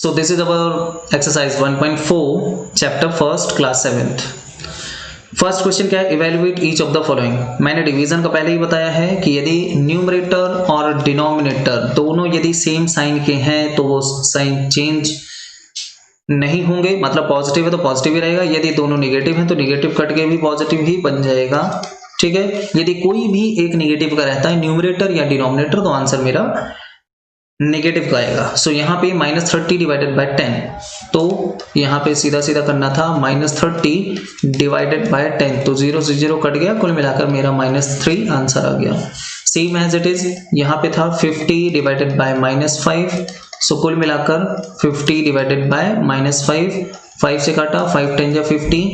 So this is our exercise 1.4 chapter first class 7th. First question क्या है, evaluate each of the following. मैंने division का पहले ही बताया है कि यदि न्यूमरेटर और डिनोमिनेटर दोनों यदि सेम साइन के हैं तो वो साइन चेंज नहीं होंगे, मतलब पॉजिटिव है तो पॉजिटिव ही रहेगा, यदि दोनों नेगेटिव हैं तो नेगेटिव कट के भी पॉजिटिव ही बन जाएगा। ठीक है, यदि कोई भी एक नेगेटिव का रहता है न्यूमरेटर या डिनोमिनेटर तो आंसर मेरा नेगेटिव का आएगा। सो यहाँ पे -30 डिवाइडेड बाय 10, तो यहाँ पे सीधा सीधा करना था -30 डिवाइडेड बाय 10, तो 0 से 0 कट गया, कुल मिलाकर मेरा -3 आंसर आ गया। सेम एज इट इज यहाँ पे था 50 डिवाइडेड बाय -5, सो कुल मिलाकर 50 डिवाइडेड बाय -5, 5 से काटा, 5 10 जा 50,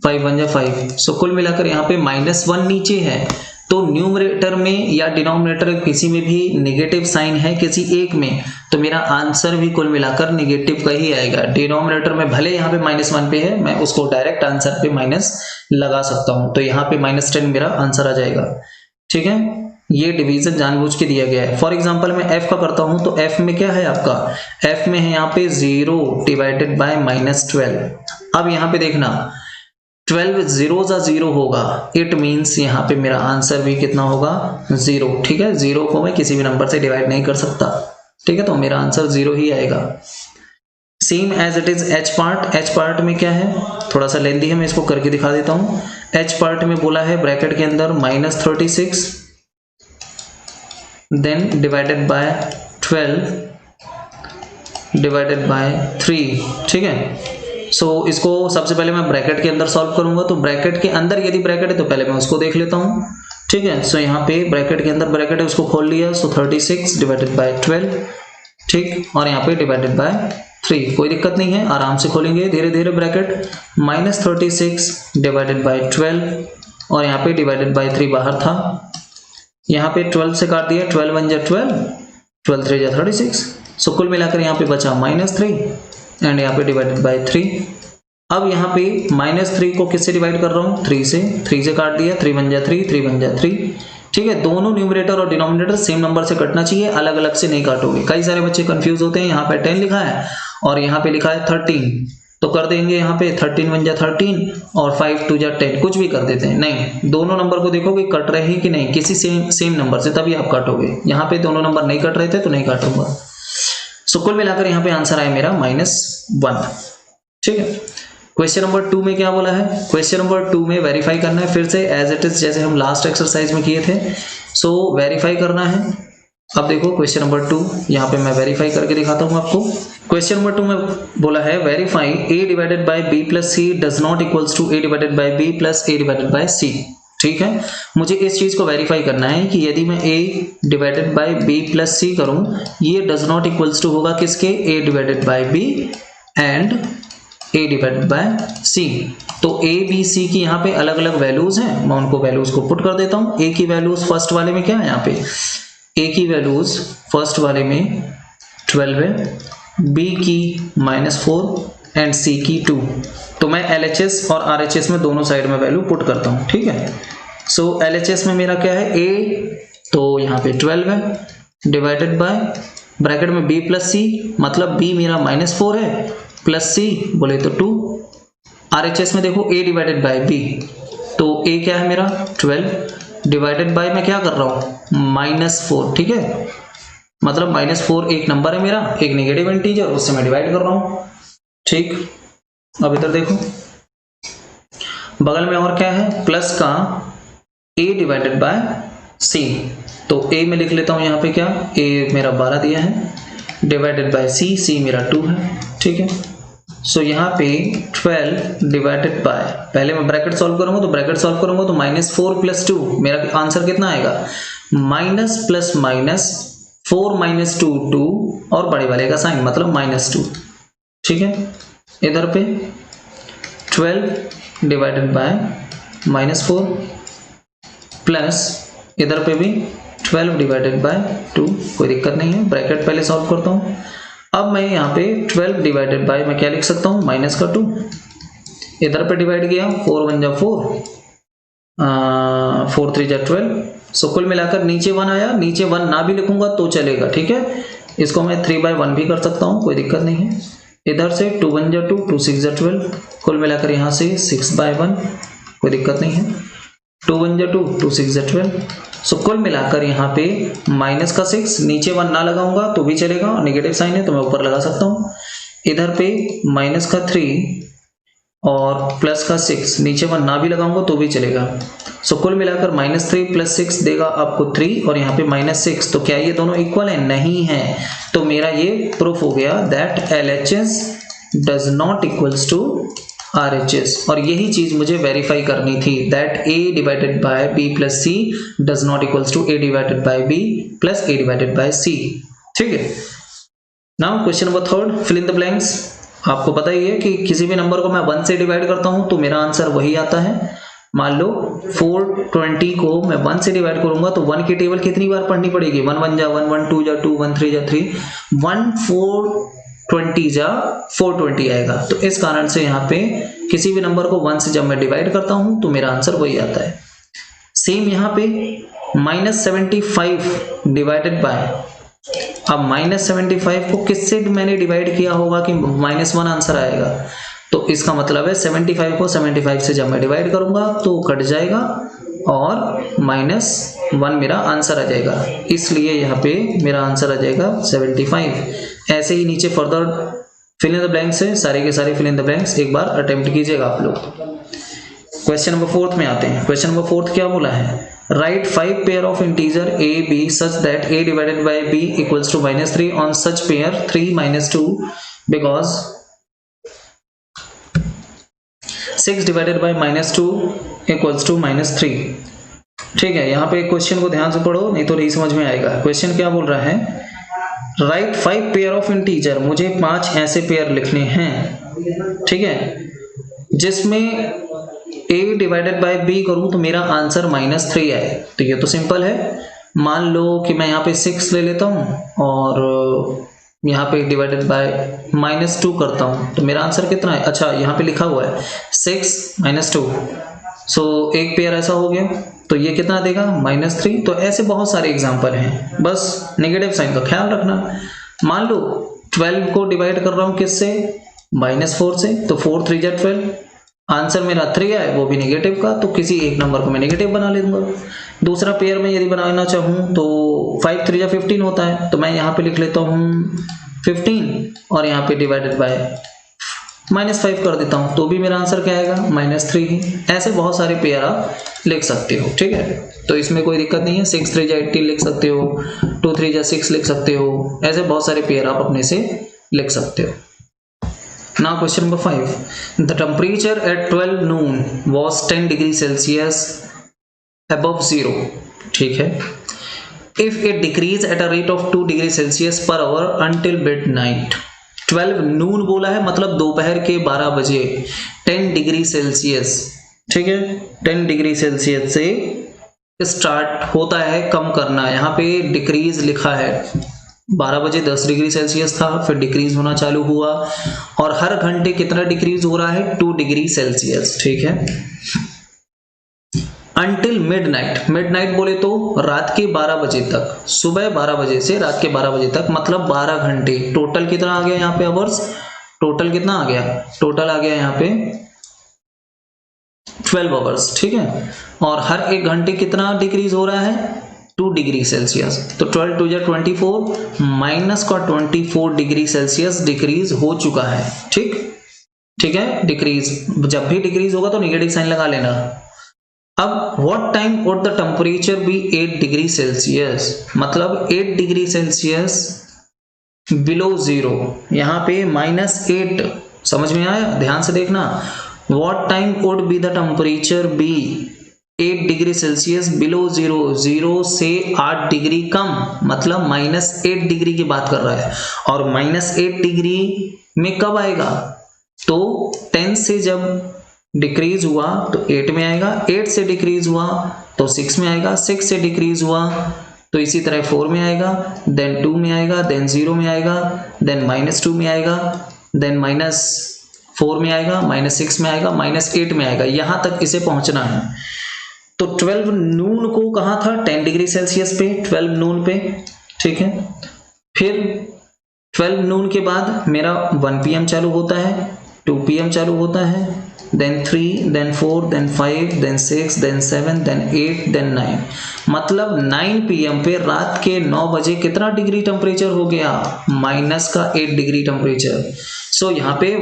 5 1 जा 5, सो कुल मिलाकर यहाँ पे -1 नीचे है, तो न्यूमरेटर में या डिनोमिनेटर किसी में भी नेगेटिव साइन है किसी एक में, तो मेरा आंसर भी कुल मिलाकर नेगेटिव का ही आएगा। डिनोमिनेटर में भले यहाँ पे -1 पे है, मैं उसको डायरेक्ट आंसर पे माइनस लगा सकता हूँ, तो यहाँ पे -10 मेरा आंसर आ जाएगा। ठीक है, ये डिवीजन जानबूझ के दिया गया है। फॉर एग्जांपल मैं f का करता हूँ, तो f में क्या है आपका, f में है यहाँ पे 0 डिवाइडेड बाय -12। अब यहाँ पे देखना 12 0 जा 0 होगा, इट मीन्स यहाँ पे मेरा आंसर भी कितना होगा, 0। ठीक है, 0 को मैं किसी भी नंबर से डिवाइड नहीं कर सकता। ठीक है, तो मेरा आंसर 0 ही आएगा। Same as it is h part. h part में क्या है, थोड़ा सा लेंथी है, मैं इसको करके दिखा देता हूँ। h पार्ट में बोला है ब्रैकेट के अंदर -36 then divided by 12 divided by 3। ठीक है, सो इसको सबसे पहले मैं ब्रैकेट के अंदर सॉल्व करूंगा, तो ब्रैकेट के अंदर यदि ब्रैकेट है तो पहले मैं उसको देख लेता हूं। ठीक है, सो यहाँ पे ब्रैकेट के अंदर ब्रैकेट है, उसको खोल लिया, सो 36 डिवाइडेड बाय 12। ठीक, और यहाँ पे डिवाइडेड बाय 3, कोई दिक्कत नहीं है, आराम से खोलेंगे धीरे धीरे ब्रैकेट। -36 डिवाइडेड बाय 12 और यहाँ पे डिवाइडेड बाय 3 बाहर था, यहाँ पे 12 से काट दिया, 12 1 जा 12, 12 3 जा 36, सो कुल मिलाकर यहाँ पे बचा -3 एंड यहाँ पे डिवाइडेड बाय 3। अब यहाँ पे -3 को किससे डिवाइड कर रहा हूँ, 3 से काट दिया, 3 1 जा 3, 3 1 जा 3। ठीक है, दोनों न्यूमरेटर और डिनोमिनेटर सेम नंबर से कटना चाहिए, अलग अलग से नहीं काटोगे। कई सारे बच्चे कंफ्यूज होते हैं, यहाँ पे 10 लिखा है और यहाँ पे लिखा है 13, तो कर देंगे यहाँ पे 13 1 जा 13 और 5 2 जा 10, कुछ भी कर देते हैं। नहीं, दोनों नंबर को देखोगे कट रहे हैं कि नहीं, किसी सेम नंबर से, तभी आप काटोगे। यहाँ पे दोनों नंबर नहीं कट रहे थे तो नहीं काटूंगा। सो कुल मिलाकर यहाँ पे आंसर आया मेरा -1। ठीक है, क्वेश्चन नंबर 2 में क्या बोला है, क्वेश्चन नंबर 2 में वेरीफाई करना है फिर से एज इट इज, जैसे हम लास्ट एक्सरसाइज में किए थे। सो वेरीफाई करना है। अब देखो क्वेश्चन नंबर 2, यहाँ पे मैं वेरीफाई करके दिखाता हूँ आपको। क्वेश्चन नंबर 2 में बोला है verify a divided by b plus c does not equals to a divided by b plus a divided by c। ठीक है, मुझे इस चीज को वेरीफाई करना है कि यदि मैं a divided by b plus c करूं, ये डज नॉट इक्वल्स टू होगा किसके, a divided by b and a divided by c। तो a b c की यहाँ पे अलग अलग वैल्यूज हैं, मैं उनको वैल्यूज को पुट कर देता हूँ। a की वैल्यूज फर्स्ट वाले में क्या है, यहाँ पे a की वैल्यूज फर्स्ट वाले में 12 है, b की -4 एंड c की 2। तो मैं LHS और RHS में दोनों साइड में वैल्यू पुट करता हूँ। ठीक है, सो LHS में मेरा क्या है, a, तो यहाँ पे 12 है डिवाइडेड बाय ब्रैकेट में b प्लस c, मतलब b मेरा -4 है प्लस c बोले तो 2। RHS में देखो a डिवाइडेड बाय b, तो a क्या है मेरा 12 डिवाइडेड बाय मैं क्या कर रहा हूँ -4। ठीक है, मतलब -4 एक नंबर है मेरा, एक नेगेटिव इंटीजर, उससे मैं डिवाइड कर रहा हूँ। ठीक, अब इधर देखो बगल में और क्या है, प्लस का a डिवाइडेड बाय c, तो a में लिख लेता हूं यहाँ पे क्या, a मेरा 12 दिया है डिवाइडेड बाय c मेरा 2 है। ठीक है, सो यहाँ पे 12 डिवाइडेड बाय, पहले मैं ब्रैकेट सॉल्व करूंगा, तो ब्रैकेट सॉल्व करूंगा तो -4 प्लस 2, मेरा आंसर कितना आएगा, माइनस प्लस माइनस 4 - 2 2 और बड़े वाले का साइन मतलब -2। ठीक है, इधर पे 12 डिवाइडेड बाय -4 प्लस इधर पे भी 12 डिवाइडेड बाय 2, कोई दिक्कत नहीं है, ब्रैकेट पहले सॉल्व करता हूँ। अब मैं यहाँ पे 12 डिवाइडेड बाय मैं क्या लिख सकता हूँ, -2, इधर पे डिवाइड किया, 4 1 जा 4, 4 3 जा 12, सो कुल मिलाकर नीचे 1 आया, नीचे 1 ना भी लिखूंगा तो चलेगा। ठीक है, इसको मैं 3/1 भी कर सकता हूँ, कोई दिक्कत नहीं है। इधर से 2 1 जा 2, 2 6 जा 12, कुल मिलाकर यहाँ से 6/1, कोई दिक्कत नहीं है। 2 1 जा 2, 2 6 जा 12, सो कुल मिलाकर यहाँ पे माइनस का 6, नीचे 1 ना लगाऊंगा तो भी चलेगा, और नेगेटिव साइन है तो मैं ऊपर लगा सकता हूँ। इधर पे माइनस का 3 और प्लस का 6, नीचे 1 ना भी लगाऊंगा तो भी चलेगा। सो कुल मिलाकर -3 + 6 देगा आपको 3, और यहाँ पे -6, तो क्या ये दोनों इक्वल है? नहीं है। तो मेरा ये प्रूफ हो गया that LHS does not equals to RHS, और यही चीज मुझे वेरीफाई करनी थी that A divided by B + C does not equals to A divided by B + A divided by C। ठीक है। Now question number 3, fill in the blanks. आपको पता ही है कि किसी भी नंबर को मैं 1 से डिवाइड करता हूं तो मेरा आंसर वही आता है। मान लो 420 को मैं 1 से डिवाइड करूंगा तो 1 की टेबल कितनी बार पढ़नी पड़ेगी? 1 1 जा 1, 1 2 जा 2, 1 3 जा 3, 1 420 जा 420 आएगा। तो इस कारण से यहाँ पे किसी भी नंबर को 1 से जब मैं डिवाइड करता हूं तो मेरा आंसर वही आता है। सेम यहाँ पे -75 डिवाइडेड बाय, अब -75 को किससे मैंने डिवाइड किया होगा कि -1 आंसर आएगा? तो इसका मतलब है 75 को 75 से जब मैं डिवाइड करूंगा तो कट जाएगा और -1 मेरा आंसर आ जाएगा, इसलिए यहाँ पे मेरा आंसर आ जाएगा 75। ऐसे ही नीचे further fill in the blanks है, सारे के सारे फिल इन द ब्लैंक्स एक बार अटेम्प्ट कीजिएगा आप लोग। क्वेश्चन नंबर 4 में आते हैं। क्वेश्चन नंबर 4 क्या बोला है? Write 5 pair of integer a b such that a divided by b equals to -3 on such pair 3 - 2 because 6 divided by -2 equals to -3। ठीक है, यहाँ पे क्वेश्चन को ध्यान से पढ़ो नहीं तो नहीं समझ में आएगा। क्वेश्चन क्या बोल रहा है? Write 5 pair of integer, मुझे 5 ऐसे पेयर लिखने हैं, ठीक है, जिसमें a डिवाइडेड बाय b करूं तो मेरा आंसर -3 आए। तो ये तो सिंपल है। मान लो कि मैं यहाँ पे 6 ले लेता हूं और यहाँ पे डिवाइडेड बाय -2 करता हूं तो मेरा आंसर कितना है? अच्छा, यहाँ पे लिखा हुआ है 6 - 2, सो एक पेयर ऐसा हो गया, तो ये कितना देगा? -3। तो ऐसे बहुत सारे एग्जाम्पल हैं, बस नेगेटिव साइन का ख्याल रखना। मान लो 12 को डिवाइड कर रहा हूँ किससे? -4 से, तो 4 3 जा 12, आंसर मेरा 3 है, वो भी नेगेटिव का, तो किसी एक नंबर को मैं नेगेटिव बना लूंगा। दूसरा पेयर में यदि बनाना चाहूँ तो 5 3 जा 15 होता है, तो मैं यहाँ पे लिख लेता हूँ 15 और यहाँ पे डिवाइडेड बाय -5 कर देता हूँ, तो भी मेरा आंसर क्या आएगा? -3 ही। ऐसे बहुत सारे पेयर आप लिख सकते हो, ठीक है, तो इसमें कोई दिक्कत नहीं है। 6 3 जा 18 लिख सकते हो, 2 3 जा 6 लिख सकते हो, ऐसे बहुत सारे पेयर आप अपने से लिख सकते हो। Now question number 5. The temperature at 12 noon was 10 degrees Celsius above 0. ठीक है. If it decreased at a rate of 2 degrees Celsius per hour until midnight. 12 noon बोला है मतलब दोपहर के 12 बजे 10 डिग्री सेल्सियस, ठीक है, 10 डिग्री सेल्सियस से स्टार्ट होता है कम करना। यहाँ पे डिक्रीज लिखा है, 12 बजे 10 डिग्री सेल्सियस था, फिर डिक्रीज होना चालू हुआ और हर घंटे कितना डिक्रीज हो रहा है? 2 डिग्री सेल्सियस, ठीक है। अंटिल मिडनाइट, मिडनाइट बोले तो रात के 12 बजे तक, सुबह 12 बजे से रात के 12 बजे तक, मतलब 12 घंटे। टोटल कितना आ गया यहाँ पे आवर्स? टोटल कितना आ गया? टोटल आ गया यहाँ पे 12 आवर्स, ठीक है। और हर एक घंटे कितना डिक्रीज हो रहा है? 2 डिग्री सेल्सियस। तो 12 2 जा 24 माइनस का 24 डिग्री सेल्सियस डिक्रीज हो चुका है, ठीक, ठीक है। डिक्रीज, जब भी डिक्रीज होगा तो नेगेटिव साइन लगा लेना। अब what time would the temperature be 8 degree Celsius, मतलब 8 डिग्री सेल्सियस बिलो 0, यहाँ पे -8, समझ में आया? ध्यान से देखना। What time would be the temperature be 8 degree Celsius below 0, 0 से 8 डिग्री कम, मतलब -8 डिग्री की बात कर रहा है। और -8 डिग्री में कब आएगा? तो 10 से जब डिक्रीज हुआ तो 8 में आएगा, 8 से डिक्रीज हुआ तो 6 में आएगा, 6 से डिक्रीज हुआ तो इसी तरह 4 में आएगा, देन 2 में आएगा, देन 0 में आएगा, देन -2 में आएगा, देन -4 में आएगा, -6 में आएगा, -8 में आएगा, यहां तक इसे पहुंचना है। तो 12 नून को कहा था? 10 डिग्री सेल्सियस पे, 12 नून पे, ठीक है। फिर 12 नून के बाद मेरा 1 PM चालू होता है, 2 PM चालू होता है, then 3, then 4, then 5, then 6, then 7, then 8, then 9। मतलब 9 PM पे रात के 9 बजे कितना डिग्री टेम्परेचर हो गया? -8 डिग्री टेम्परेचर। सो यहाँ पे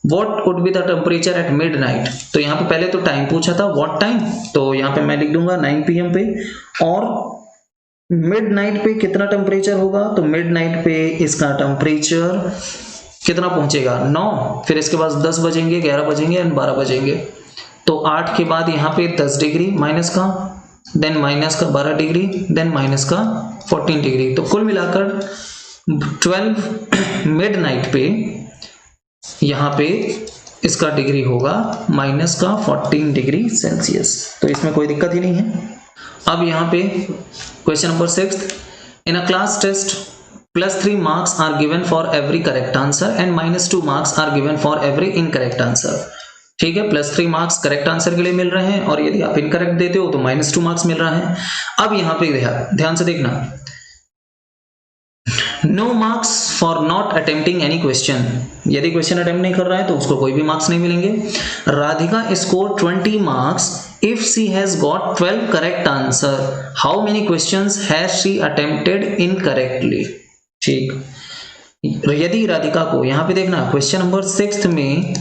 what would be the temperature at midnight? तो यहाँ पे पहले तो टाइम पूछा था, व्हाट टाइम, तो यहाँ पे मैं लिख दूंगा 9 PM पे। और मिडनाइट पे कितना टेम्परेचर होगा? तो मिडनाइट पे इसका टेम्परेचर कितना पहुंचेगा? 9। फिर इसके बाद 10 बजेंगे, 11 बजेंगे एंड 12 बजेंगे। तो 8 के बाद यहाँ पे 10 डिग्री माइनस का, देन माइनस का 12 डिग्री, देन माइनस का 14 डिग्री। तो कुल मिलाकर 12 मिडनाइट पे यहाँ पे इसका डिग्री होगा माइनस का 14 डिग्री सेल्सियस। तो इसमें कोई दिक्कत ही नहीं है। अब यहाँ पे question number 6, in a class test +3 marks are given for every correct answer and -2 marks are given for every incorrect answer। ठीक है, +3 marks करेक्ट आंसर के लिए मिल रहे हैं और यदि आप इनकरेक्ट देते हो तो -2 मार्क्स मिल रहा है। अब यहाँ पे ध्यान से देखना, no marks for not attempting any question. यदि क्वेश्चन अटेम्प्ट नहीं कर रहा है तो उसको कोई भी मार्क्स नहीं मिलेंगे। Radhika score 20 marks if she has got 12 correct answer, how many questions has she attempted incorrectly? ठीक, यदि राधिका को, यहाँ पे देखना क्वेश्चन नंबर 6 में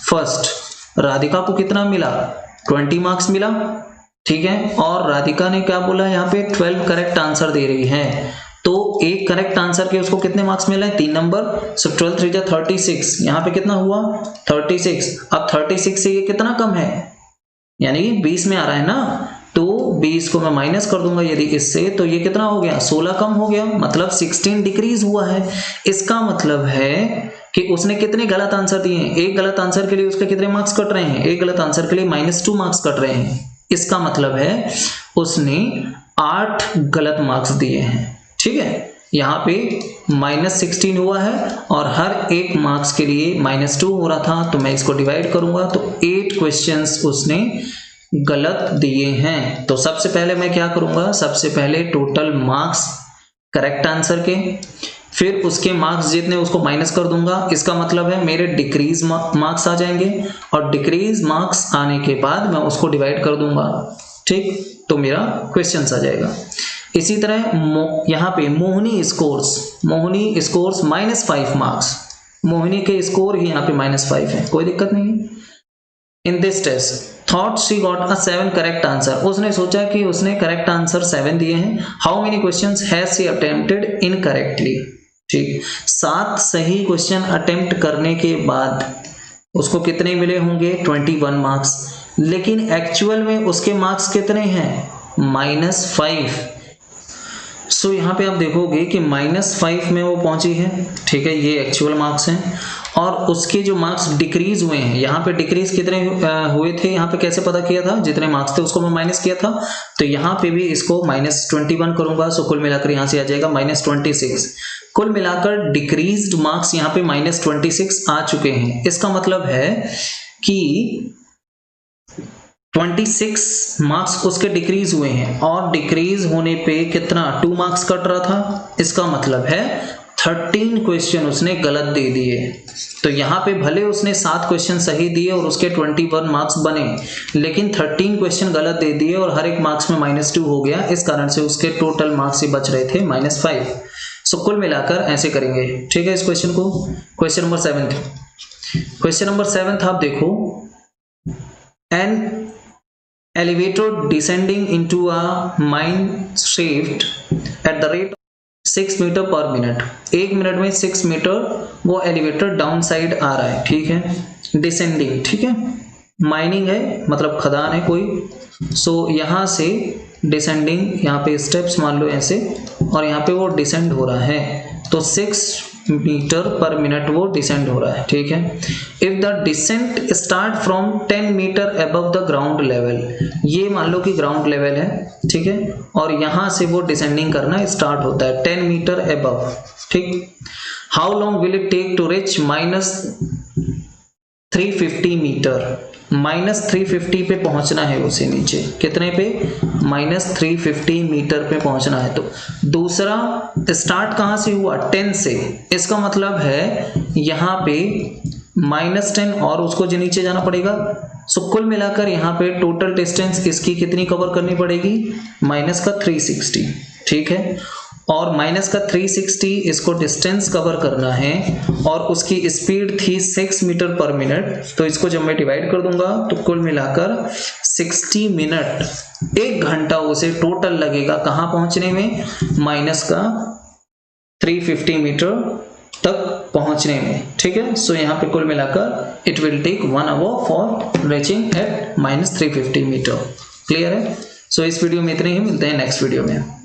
फर्स्ट राधिका को कितना मिला? 20 मार्क्स मिला, ठीक है। और राधिका ने क्या बोला यहाँ पे? 12 करेक्ट आंसर दे रही है, तो एक करेक्ट आंसर के उसको कितने मार्क्स मिले? 3 नंबर। सो 12 3 36, यहाँ पे कितना हुआ? 36। अब 36 से ये कितना कम है? यानी 20 में आ रहा है ना, तो 20 को मैं माइनस कर दूंगा यदि इससे, तो ये कितना हो गया? 16 कम हो गया, मतलब 16 डिक्रीज हुआ है। इसका मतलब है कि उसने कितने गलत आंसर दिए हैं? एक गलत आंसर के लिए उसके कितने मार्क्स कट रहे हैं? एक गलत आंसर के लिए -2 मार्क्स कट रहे हैं। इसका मतलब है उसने 8 गलत मार्क्स दिए हैं, ठीक है। यहाँ पे -16 हुआ है और हर एक मार्क्स के लिए -2 हो रहा था, तो मैं इसको डिवाइड करूंगा तो 8 क्वेश्चंस उसने गलत दिए हैं। तो सबसे पहले मैं क्या करूंगा? सबसे पहले टोटल मार्क्स करेक्ट आंसर के, फिर उसके मार्क्स जितने उसको माइनस कर दूंगा। इसका मतलब है मेरे डिक्रीज मार्क्स आ जाएंगे और डिक्रीज मार्क्स आने के बाद मैं उसको डिवाइड कर दूंगा, ठीक, तो मेरा क्वेश्चन आ जाएगा। इसी तरह यहाँ पे मोहिनी स्कोर्स -5 मार्क्स, मोहिनी के स्कोर ही यहाँ पे -5 है, कोई दिक्कत नहीं है। In this test thought she got a 7 correct answer, उसने सोचा कि उसने करेक्ट आंसर 7 दिए हैं। How many questions has she attempted incorrectly? ठीक, 7 सही क्वेश्चन अटेम्प्ट करने के बाद उसको कितने मिले होंगे? 21 मार्क्स। लेकिन एक्चुअल में उसके मार्क्स कितने हैं? -5। सो यहाँ पे आप देखोगे कि -5 में वो पहुंची है, ठीक है, ये एक्चुअल मार्क्स हैं। और उसके जो मार्क्स डिक्रीज हुए हैं, यहाँ पे डिक्रीज कितने हुए थे? यहाँ पे कैसे पता किया था? जितने मार्क्स थे उसको मैं माइनस किया था, तो यहाँ पे भी इसको -21 करूंगा। सो कुल मिलाकर यहाँ से आ जाएगा -26। कुल मिलाकर डिक्रीज्ड मार्क्स यहाँ पे -26 आ चुके हैं। इसका मतलब है कि 26 मार्क्स उसके डिक्रीज हुए हैं और डिक्रीज होने पे कितना? 2 मार्क्स कट रहा था। इसका मतलब है 13 क्वेश्चन उसने गलत दे दिए। तो यहाँ पे भले उसने 7 क्वेश्चन सही दिए और उसके 21 मार्क्स बने, लेकिन 13 क्वेश्चन गलत दे दिए और हर एक मार्क्स में -2 हो गया। इस कारण से उसके टोटल मार्क्स ही बच रहे थे -5। सो कुल मिलाकर ऐसे करेंगे, ठीक है। इस क्वेश्चन को क्वेश्चन नंबर 7 आप देखो, N elevator descending into a mine shaft at the rate 6 metre per minute, 1 minute में 6 मीटर वो एलिवेटर डाउन साइड आ रहा है, ठीक है, डिसेंडिंग, ठीक है, माइनिंग है मतलब खदान है कोई। सो यहाँ से डिसेंडिंग, यहाँ पे स्टेप्स मान लो ऐसे, और यहाँ पे वो डिसेंड हो रहा है, तो 6 मीटर पर मिनट वो डिसेंड हो रहा है, ठीक है। If the descent start from 10 metre above the ground level, ये मान लो कि ग्राउंड लेवल है, ठीक है, और यहाँ से वो डिसेंडिंग करना स्टार्ट होता है 10 मीटर अबव, ठीक। How long will it take to reach 350 metre, -350 पे पहुंचना है उसे नीचे, कितने पे, -350 मीटर पे पहुंचना है। तो दूसरा स्टार्ट कहां से हुआ, 10 से, इसका मतलब है यहाँ पे -10 और उसको जो नीचे जाना पड़ेगा। सो कुल मिलाकर यहाँ पे टोटल डिस्टेंस इसकी कितनी कवर करनी पड़ेगी, -360, ठीक है। और -360 इसको डिस्टेंस कवर करना है और उसकी स्पीड थी 6 मीटर पर मिनट। तो इसको जब मैं डिवाइड कर दूंगा तो कुल मिलाकर 60 मिनट, 1 घंटा उसे टोटल लगेगा कहां पहुंचने में, -350 मीटर तक पहुंचने में, ठीक है। सो यहाँ पे कुल मिलाकर it will take 1 hour for reaching at -350 metre. Clear है। सो इस वीडियो में इतने ही, मिलते हैं नेक्स्ट वीडियो में।